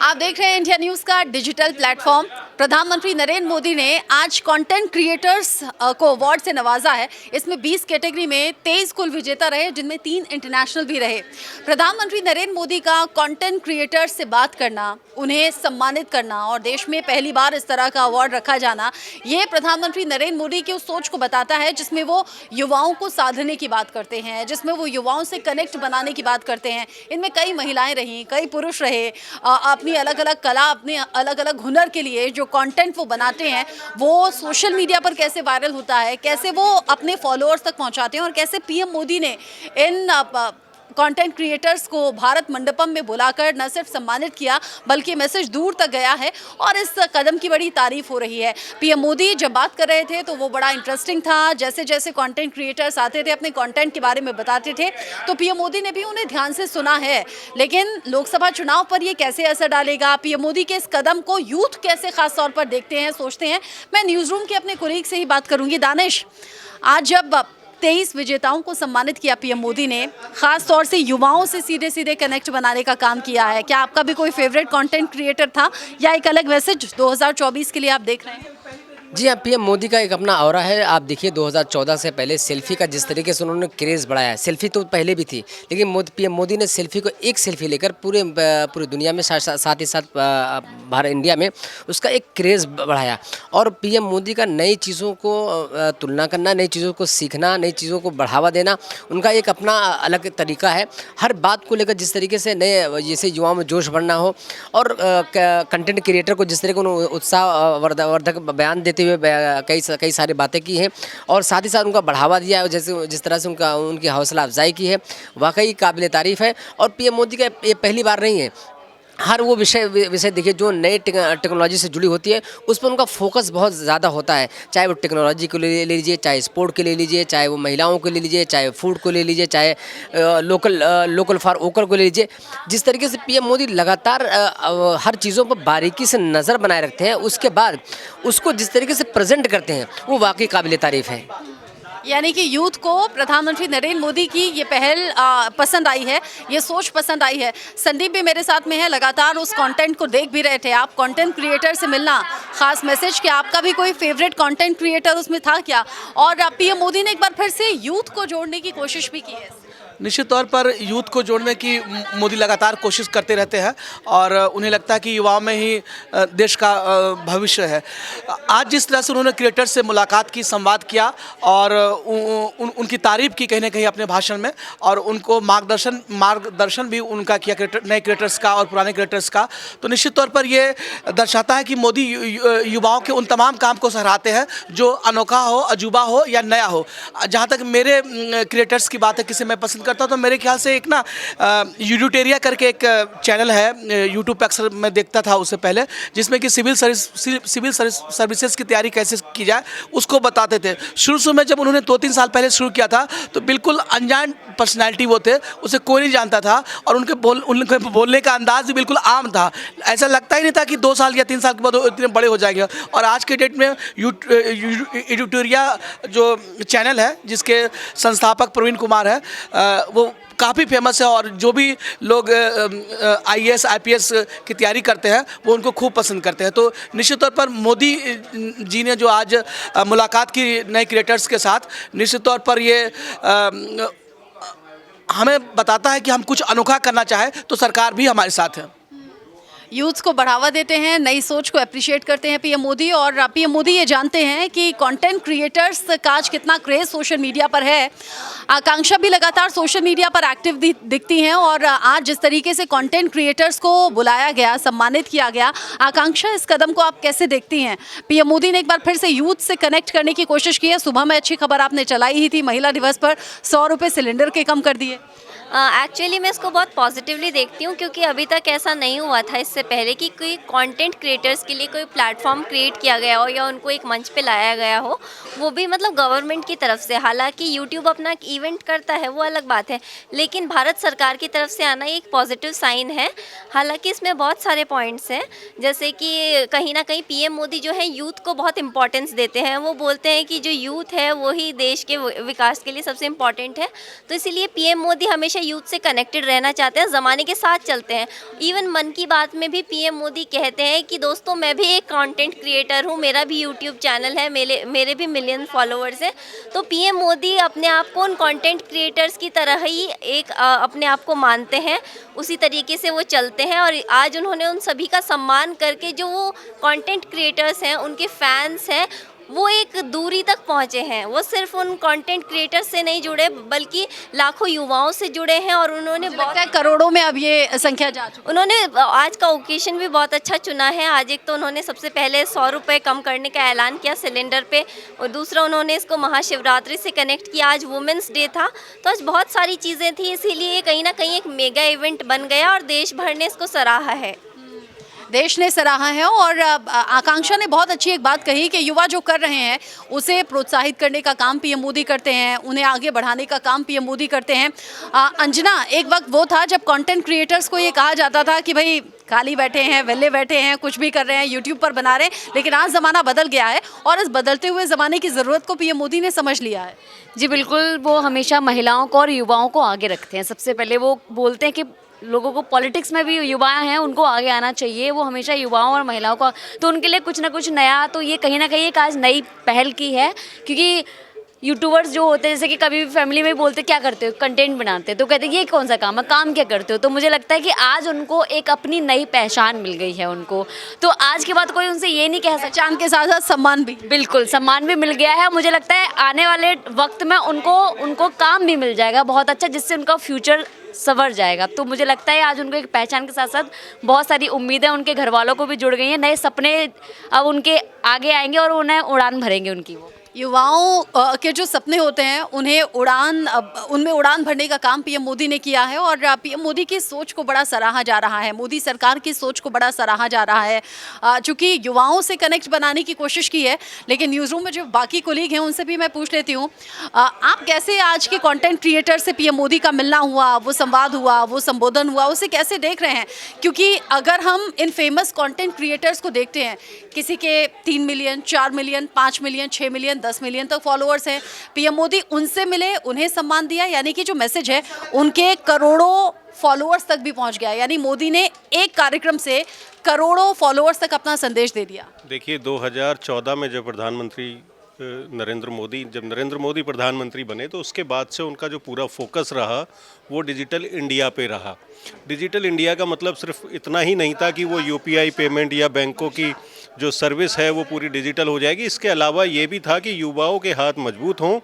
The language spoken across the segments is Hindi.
आप देख रहे हैं इंडिया न्यूज़ का डिजिटल प्लेटफॉर्म। प्रधानमंत्री नरेंद्र मोदी ने आज कंटेंट क्रिएटर्स को अवार्ड से नवाजा है। इसमें 20 कैटेगरी में 23 कुल विजेता रहे, जिनमें 3 इंटरनेशनल भी रहे। प्रधानमंत्री नरेंद्र मोदी का कंटेंट क्रिएटर्स से बात करना, उन्हें सम्मानित करना और देश में पहली बार इस तरह का अवार्ड रखा जाना, ये प्रधानमंत्री नरेंद्र मोदी की उस सोच को बताता है जिसमें वो युवाओं को साधने की बात करते हैं, जिसमें वो युवाओं से कनेक्ट बनाने की बात करते हैं। इनमें कई महिलाएं रहीं, कई पुरुष रहे, अपनी अलग अलग कला, अपने अलग अलग हुनर के लिए जो कंटेंट वो बनाते हैं वो सोशल मीडिया पर कैसे वायरल होता है, कैसे वो अपने फॉलोअर्स तक पहुंचाते हैं और कैसे पीएम मोदी ने इन कंटेंट क्रिएटर्स को भारत मंडपम में बुलाकर न सिर्फ सम्मानित किया बल्कि मैसेज दूर तक गया है और इस कदम की बड़ी तारीफ हो रही है। पीएम मोदी जब बात कर रहे थे तो वो बड़ा इंटरेस्टिंग था। जैसे जैसे कंटेंट क्रिएटर्स आते थे, अपने कंटेंट के बारे में बताते थे, तो पीएम मोदी ने भी उन्हें ध्यान से सुना है। लेकिन लोकसभा चुनाव पर ये कैसे असर डालेगा, पीएम मोदी के इस कदम को यूथ कैसे खास तौर पर देखते हैं, सोचते हैं, मैं न्यूज़ रूम के अपने कोलीग से ही बात करूंगी। दानिश, आज जब 23 विजेताओं को सम्मानित किया पीएम मोदी ने, खास तौर से युवाओं से सीधे सीधे कनेक्ट बनाने का काम किया है, क्या आपका भी कोई फेवरेट कंटेंट क्रिएटर था या एक अलग मैसेज 2024 के लिए आप देख रहे हैं? जी हाँ, पीएम मोदी का एक अपना ऑरा है। आप देखिए 2014 से पहले सेल्फी का जिस तरीके से उन्होंने क्रेज़ बढ़ाया है, सेल्फी तो पहले भी थी, लेकिन पीएम मोदी ने सेल्फी को एक सेल्फी लेकर पूरी दुनिया में साथ ही साथ भारत इंडिया में उसका एक क्रेज़ बढ़ाया। और पीएम मोदी का नई चीज़ों को तुलना करना, नई चीज़ों को सीखना, नई चीज़ों को बढ़ावा देना, उनका एक अपना अलग तरीका है। हर बात को लेकर जिस तरीके से नए जैसे युवाओं में जोश बढ़ना हो और कंटेंट क्रिएटर को जिस तरीके उन्होंने उत्साह वर्धक बयान देते हुए कई सारी बातें की हैं और साथ ही साथ उनका बढ़ावा दिया है, जैसे जिस तरह से उनकी हौसला अफजाई की है, वाकई काबिल तारीफ़ है। और पीएम मोदी का ये पहली बार नहीं है, हर वो विषय देखिए जो नए टेक्नोलॉजी से जुड़ी होती है उस पर उनका फोकस बहुत ज़्यादा होता है। चाहे वो टेक्नोलॉजी को ले लीजिए, चाहे स्पोर्ट के ले लीजिए, चाहे वो महिलाओं को ले लीजिए, चाहे फूड को ले लीजिए, चाहे लोकल फॉर वोकल को ले लीजिए। जिस तरीके से पीएम मोदी लगातार हर चीज़ों पर बारीकी से नज़र बनाए रखते हैं, उसके बाद उसको जिस तरीके से प्रेजेंट करते हैं वो वाकई काबिल तारीफ़ है। यानी कि यूथ को प्रधानमंत्री नरेंद्र मोदी की ये पहल पसंद आई है, ये सोच पसंद आई है। संदीप भी मेरे साथ में है, लगातार उस कंटेंट को देख भी रहे थे। आप कंटेंट क्रिएटर से मिलना, खास मैसेज कि आपका भी कोई फेवरेट कंटेंट क्रिएटर उसमें था क्या? और पीएम मोदी ने एक बार फिर से यूथ को जोड़ने की कोशिश भी की है। निश्चित तौर पर यूथ को जोड़ने की मोदी लगातार कोशिश करते रहते हैं और उन्हें लगता है कि युवाओं में ही देश का भविष्य है। आज जिस तरह से उन्होंने क्रिएटर्स से मुलाकात की, संवाद किया और उनकी तारीफ की कहीं ना कहीं अपने भाषण में, और उनको मार्गदर्शन भी उनका किया नए क्रिएटर्स का और पुराने क्रिएटर्स का, तो निश्चित तौर पर ये दर्शाता है कि मोदी युवाओं के उन तमाम काम को सराहते हैं जो अनोखा हो, अजूबा हो या नया हो। जहाँ तक मेरे क्रिएटर्स की बात है, किसे मैं पसंद करता हूं, तो मेरे ख्याल से एक ना यूट्यूटेरिया करके एक चैनल है, यूट्यूब पे अक्सर मैं देखता था उससे पहले, जिसमें कि सिविल सर्विसेज की तैयारी कैसे की जाए उसको बताते थे। शुरू में जब उन्होंने 2-3 साल पहले शुरू किया था तो बिल्कुल अनजान पर्सनैलिटी वो थे, उसे कोई नहीं जानता था और उनके बोलने का अंदाज भी बिल्कुल आम था। ऐसा लगता ही नहीं था कि 2 साल या 3 साल के बाद वो इतने बड़े हो जाएंगे। और आज के डेट में यूट्यूटेरिया जो चैनल है, जिसके संस्थापक प्रवीण कुमार है, वो काफ़ी फेमस है और जो भी लोग आईएएस आईपीएस की तैयारी करते हैं वो उनको खूब पसंद करते हैं। तो निश्चित तौर पर मोदी जी ने जो आज मुलाकात की नए क्रिएटर्स के साथ, निश्चित तौर पर ये हमें बताता है कि हम कुछ अनोखा करना चाहें तो सरकार भी हमारे साथ है। यूथ को बढ़ावा देते हैं, नई सोच को अप्रिशिएट करते हैं पीएम मोदी, और पीएम मोदी ये जानते हैं कि कंटेंट क्रिएटर्स का आज कितना क्रेज सोशल मीडिया पर है। आकांक्षा भी लगातार सोशल मीडिया पर एक्टिव दिखती हैं और आज जिस तरीके से कंटेंट क्रिएटर्स को बुलाया गया, सम्मानित किया गया, आकांक्षा इस कदम को आप कैसे देखती हैं? पीएम मोदी ने एक बार फिर से यूथ से कनेक्ट करने की कोशिश की है। सुबह में अच्छी खबर आपने चलाई ही थी, महिला दिवस पर 100 रुपये सिलेंडर के कम कर दिए। एक्चुअली मैं इसको बहुत पॉजिटिवली देखती हूँ, क्योंकि अभी तक ऐसा नहीं हुआ था इससे पहले कि कोई कंटेंट क्रिएटर्स के लिए कोई प्लेटफॉर्म क्रिएट किया गया हो या उनको एक मंच पे लाया गया हो, वो भी मतलब गवर्नमेंट की तरफ से। हालांकि यूट्यूब अपना एक इवेंट करता है, वो अलग बात है, लेकिन भारत सरकार की तरफ से आना एक पॉजिटिव साइन है। हालांकि इसमें बहुत सारे पॉइंट्स हैं, जैसे कि कहीं ना कहीं पीएम मोदी जो है यूथ को बहुत इंपॉर्टेंस देते हैं। वो बोलते हैं कि जो यूथ है वही देश के विकास के लिए सबसे इम्पॉर्टेंट है, तो इसीलिए पीएम मोदी हमेशा हमेशा यूथ से कनेक्टेड रहना चाहते हैं, ज़माने के साथ चलते हैं। इवन मन की बात में भी पीएम मोदी कहते हैं कि दोस्तों मैं भी एक कंटेंट क्रिएटर हूँ, मेरा भी यूट्यूब चैनल है, मेरे भी मिलियन फॉलोअर्स हैं। तो पीएम मोदी अपने आप को उन कंटेंट क्रिएटर्स की तरह ही एक अपने आप को मानते हैं, उसी तरीके से वो चलते हैं। और आज उन्होंने उन सभी का सम्मान करके जो वो कंटेंट क्रिएटर्स हैं, उनके फैंस हैं, वो एक दूरी तक पहुँचे हैं। वो सिर्फ उन कंटेंट क्रिएटर्स से नहीं जुड़े बल्कि लाखों युवाओं से जुड़े हैं। और उन्होंने लगता है करोड़ों में अब ये संख्या जा चुकी है। उन्होंने आज का ओकेशन भी बहुत अच्छा चुना है। आज एक तो उन्होंने सबसे पहले 100 रुपये कम करने का ऐलान किया सिलेंडर पे, और दूसरा उन्होंने इसको महाशिवरात्रि से कनेक्ट किया। आज वुमेंस डे था, तो आज बहुत सारी चीज़ें थी, इसीलिए ये कहीं ना कहीं एक मेगा इवेंट बन गया और देश भर ने इसको सराहा है। देश ने सराहा है। और आकांक्षा ने बहुत अच्छी एक बात कही कि युवा जो कर रहे हैं उसे प्रोत्साहित करने का काम पीएम मोदी करते हैं, उन्हें आगे बढ़ाने का काम पीएम मोदी करते हैं। अंजना, एक वक्त वो था जब कंटेंट क्रिएटर्स को ये कहा जाता था कि भाई खाली बैठे हैं, वेले बैठे हैं, कुछ भी कर रहे हैं, यूट्यूब पर बना रहे हैं, लेकिन आज ज़माना बदल गया है और इस बदलते हुए ज़माने की ज़रूरत को पीएम मोदी ने समझ लिया है। जी बिल्कुल, वो हमेशा महिलाओं को और युवाओं को आगे रखते हैं। सबसे पहले वो बोलते हैं कि लोगों को पॉलिटिक्स में भी युवा हैं, उनको आगे आना चाहिए। वो हमेशा युवाओं और महिलाओं का, तो उनके लिए कुछ ना कुछ नया, तो ये कहीं ना कहीं एक आज नई पहल की है। क्योंकि यूट्यूबर्स जो होते हैं, जैसे कि कभी भी फैमिली में बोलते क्या करते हो, कंटेंट बनाते हैं, तो कहते हैं ये कौन सा काम है, काम क्या करते हो। तो मुझे लगता है कि आज उनको एक अपनी नई पहचान मिल गई है उनको। तो आज के बाद कोई उनसे ये नहीं कह सकता। पहचान के साथ साथ सम्मान भी, बिल्कुल सम्मान भी मिल गया है। मुझे लगता है आने वाले वक्त में उनको काम भी मिल जाएगा बहुत अच्छा, जिससे उनका फ्यूचर संवर जाएगा। तो मुझे लगता है आज उनको एक पहचान के साथ साथ बहुत सारी उम्मीदें उनके घर वालों को भी जुड़ गई हैं। नए सपने अब उनके आगे आएंगे और उन्हें उड़ान भरेंगे उनकी। वो युवाओं के जो सपने होते हैं उन्हें उनमें उड़ान भरने का काम पीएम मोदी ने किया है। और पीएम मोदी की सोच को बड़ा सराहा जा रहा है, मोदी सरकार की सोच को बड़ा सराहा जा रहा है। चूँकि युवाओं से कनेक्ट बनाने की कोशिश की है, लेकिन न्यूज़ रूम में जो बाकी कोलीग हैं उनसे भी मैं पूछ लेती हूँ, आप कैसे आज के कंटेंट क्रिएटर से पीएम मोदी का मिलना हुआ, वो संवाद हुआ, वो संबोधन हुआ, उसे कैसे देख रहे हैं? क्योंकि अगर हम इन फेमस कंटेंट क्रिएटर्स को देखते हैं, किसी के 3 million, 4 million, 5 million, 6 million, 10 million तक फॉलोअर्स हैं। पीएम मोदी उनसे मिले, उन्हें सम्मान दिया, यानी कि जो मैसेज है उनके करोड़ों फॉलोअर्स तक भी पहुंच गया। यानी मोदी ने एक कार्यक्रम से करोड़ों फॉलोअर्स तक अपना संदेश दे दिया। देखिए 2014 में जब प्रधानमंत्री नरेंद्र मोदी प्रधानमंत्री बने, तो उसके बाद से उनका जो पूरा फोकस रहा वो डिजिटल इंडिया पे रहा। डिजिटल इंडिया का मतलब सिर्फ इतना ही नहीं था कि वो यूपीआई पेमेंट या बैंकों की जो सर्विस है वो पूरी डिजिटल हो जाएगी। इसके अलावा ये भी था कि युवाओं के हाथ मजबूत हों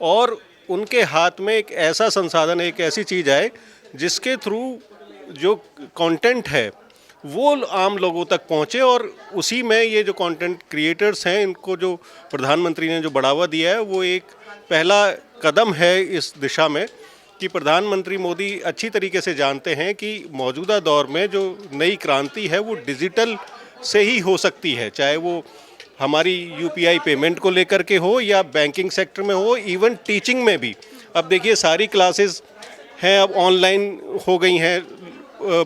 और उनके हाथ में एक ऐसा संसाधन, एक ऐसी चीज़ आए जिसके थ्रू जो कंटेंट है वो आम लोगों तक पहुँचे। और उसी में ये जो कंटेंट क्रिएटर्स हैं, इनको जो प्रधानमंत्री ने जो बढ़ावा दिया है, वो एक पहला कदम है इस दिशा में कि प्रधानमंत्री मोदी अच्छी तरीके से जानते हैं कि मौजूदा दौर में जो नई क्रांति है वो डिजिटल से ही हो सकती है, चाहे वो हमारी यूपीआई पेमेंट को लेकर के हो या बैंकिंग सेक्टर में हो, इवन टीचिंग में भी। अब देखिए सारी क्लासेस हैं अब ऑनलाइन हो गई हैं।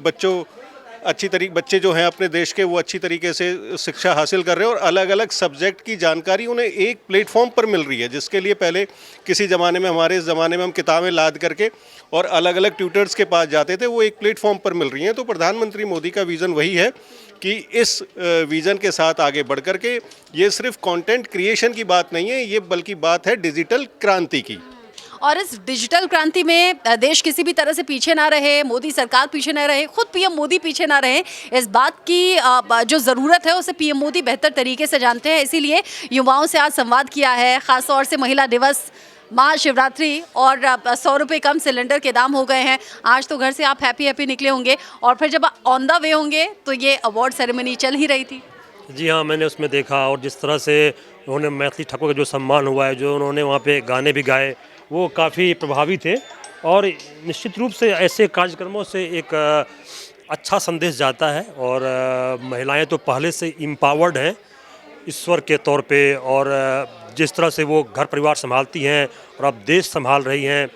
बच्चे जो हैं अपने देश के, वो अच्छी तरीके से शिक्षा हासिल कर रहे हैं और अलग अलग सब्जेक्ट की जानकारी उन्हें एक प्लेटफॉर्म पर मिल रही है, जिसके लिए पहले किसी ज़माने में, हमारे ज़माने में हम किताबें लाद करके और अलग अलग ट्यूटर्स के पास जाते थे, वो एक प्लेटफॉर्म पर मिल रही हैं। तो प्रधानमंत्री मोदी का विज़न वही है कि इस विज़न के साथ आगे बढ़ कर के ये सिर्फ कंटेंट क्रिएशन की बात नहीं है, ये बल्कि बात है डिजिटल क्रांति की। और इस डिजिटल क्रांति में देश किसी भी तरह से पीछे ना रहे, मोदी सरकार पीछे ना रहे, खुद पीएम मोदी पीछे ना रहे, इस बात की जो ज़रूरत है उसे पीएम मोदी बेहतर तरीके से जानते हैं। इसीलिए युवाओं से आज संवाद किया है, ख़ासतौर से महिला दिवस, महाशिवरात्रि और 100 रुपये कम सिलेंडर के दाम हो गए हैं। आज तो घर से आप हैप्पी निकले होंगे और फिर जब ऑन द वे होंगे तो ये अवार्ड सेरेमनी चल ही रही थी। जी हाँ, मैंने उसमें देखा और जिस तरह से उन्होंने मैथिली ठाकुर का जो सम्मान हुआ है, जो उन्होंने वहाँ पे गाने भी गाए, वो काफ़ी प्रभावी थे। और निश्चित रूप से ऐसे कार्यक्रमों से एक अच्छा संदेश जाता है। और महिलाएं तो पहले से एम्पावर्ड हैं ईश्वर के तौर पे, और जिस तरह से वो घर परिवार संभालती हैं और अब देश संभाल रही हैं,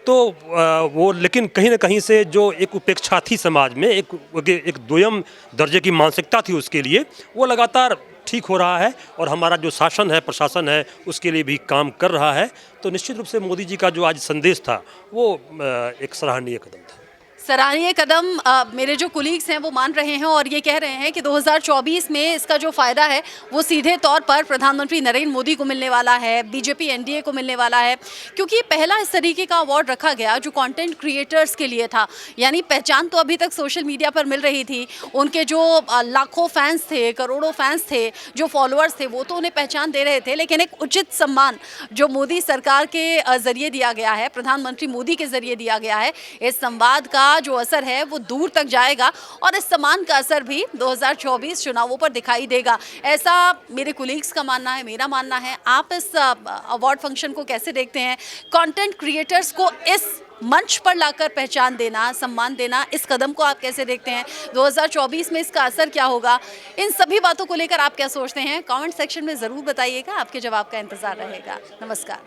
तो वो लेकिन कहीं ना कहीं से जो एक उपेक्षा थी समाज में, एक द्वयम दर्जे की मानसिकता थी उसके लिए, वो लगातार ठीक हो रहा है और हमारा जो शासन है, प्रशासन है, उसके लिए भी काम कर रहा है। तो निश्चित रूप से मोदी जी का जो आज संदेश था वो एक सराहनीय कदम था। सराहनीय कदम मेरे जो कुलीग्स हैं वो मान रहे हैं और ये कह रहे हैं कि 2024 में इसका जो फ़ायदा है वो सीधे तौर पर प्रधानमंत्री नरेंद्र मोदी को मिलने वाला है, बीजेपी एनडीए को मिलने वाला है, क्योंकि पहला इस तरीके का अवार्ड रखा गया जो कंटेंट क्रिएटर्स के लिए था। यानी पहचान तो अभी तक सोशल मीडिया पर मिल रही थी, उनके जो लाखों फैंस थे, करोड़ों फैंस थे, जो फॉलोअर्स थे, वो तो उन्हें पहचान दे रहे थे, लेकिन एक उचित सम्मान जो मोदी सरकार के ज़रिए दिया गया है, प्रधानमंत्री मोदी के ज़रिए दिया गया है, इस संवाद का जो असर है वो दूर तक जाएगा और इस सम्मान का असर भी 2024 चुनावों पर दिखाई देगा, ऐसा मेरे कुलीग्स का मानना है, मेरा मानना है। आप इस अवार्ड फंक्शन को कैसे देखते हैं? कंटेंट क्रिएटर्स को इस मंच पर लाकर पहचान देना, सम्मान देना, इस कदम को आप कैसे देखते हैं? 2024 में इसका असर क्या होगा? इन सभी बातों को लेकर आप क्या सोचते हैं? कमेंट सेक्शन में ज़रूर बताइएगा, आपके जवाब का इंतज़ार रहेगा। नमस्कार।